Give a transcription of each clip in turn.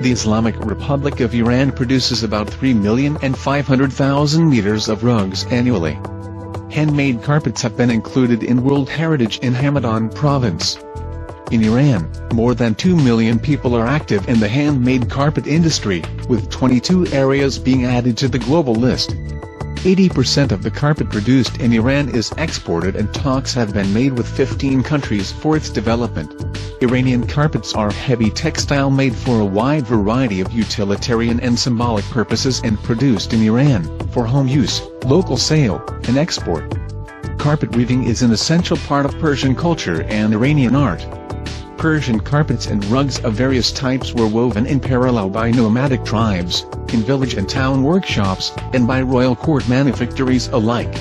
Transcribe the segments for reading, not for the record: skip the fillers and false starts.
The Islamic Republic of Iran produces about 3,500,000 meters of rugs annually. Handmade carpets have been included in World Heritage in Hamadan province. In Iran, more than 2 million people are active in the handmade carpet industry, with 22 areas being added to the global list. 80% of the carpet produced in Iran is exported, and talks have been made with 15 countries for its development. Iranian carpets are heavy textile made for a wide variety of utilitarian and symbolic purposes and produced in Iran, for home use, local sale, and export. Carpet weaving is an essential part of Persian culture and Iranian art. Persian carpets and rugs of various types were woven in parallel by nomadic tribes, in village and town workshops, and by royal court manufactories alike.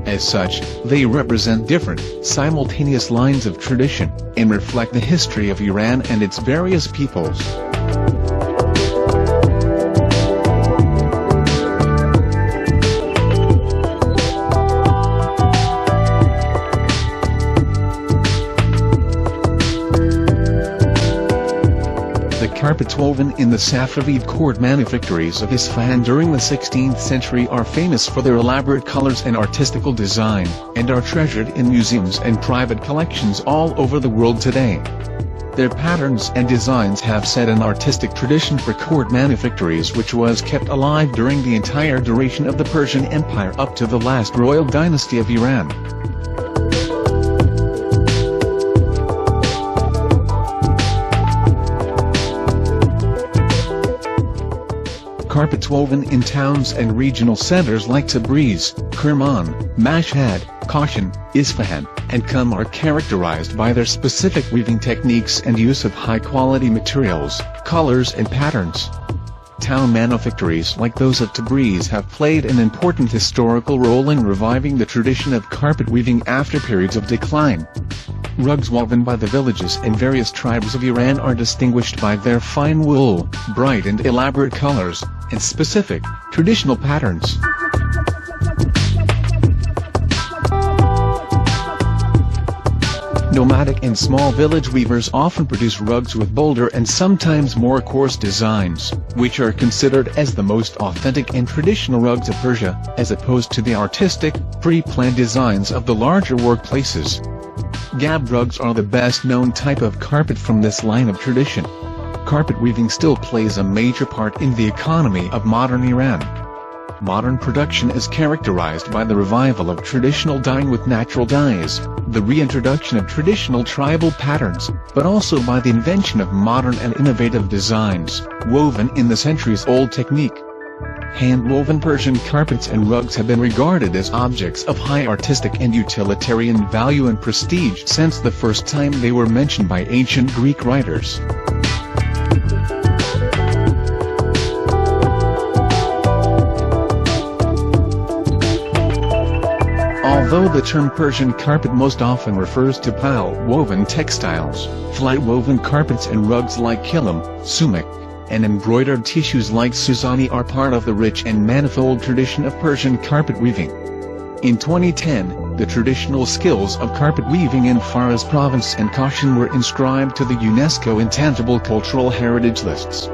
As such, they represent different, simultaneous lines of tradition, and reflect the history of Iran and its various peoples. The carpets woven in the Safavid court manufactories of Isfahan during the 16th century are famous for their elaborate colors and artistical design, and are treasured in museums and private collections all over the world today. Their patterns and designs have set an artistic tradition for court manufactories which was kept alive during the entire duration of the Persian Empire up to the last royal dynasty of Iran. Carpets woven in towns and regional centers like Tabriz, Kerman, Mashhad, Kashan, Isfahan, and Qum are characterized by their specific weaving techniques and use of high-quality materials, colors and patterns. Town manufactories like those of Tabriz have played an important historical role in reviving the tradition of carpet weaving after periods of decline. Rugs woven by the villages and various tribes of Iran are distinguished by their fine wool, bright and elaborate colors, and specific, traditional patterns. Nomadic and small village weavers often produce rugs with bolder and sometimes more coarse designs, which are considered as the most authentic and traditional rugs of Persia, as opposed to the artistic, pre-planned designs of the larger workplaces. Gab rugs are the best-known type of carpet from this line of tradition. Carpet weaving still plays a major part in the economy of modern Iran. Modern production is characterized by the revival of traditional dyeing with natural dyes, the reintroduction of traditional tribal patterns, but also by the invention of modern and innovative designs, woven in the centuries-old technique. Hand-woven Persian carpets and rugs have been regarded as objects of high artistic and utilitarian value and prestige since the first time they were mentioned by ancient Greek writers. Although the term Persian carpet most often refers to plow-woven textiles, flat-woven carpets and rugs like kilim, sumac, and embroidered tissues like Suzani are part of the rich and manifold tradition of Persian carpet weaving. In 2010, the traditional skills of carpet weaving in Fars province and Kashan were inscribed to the UNESCO Intangible Cultural Heritage lists.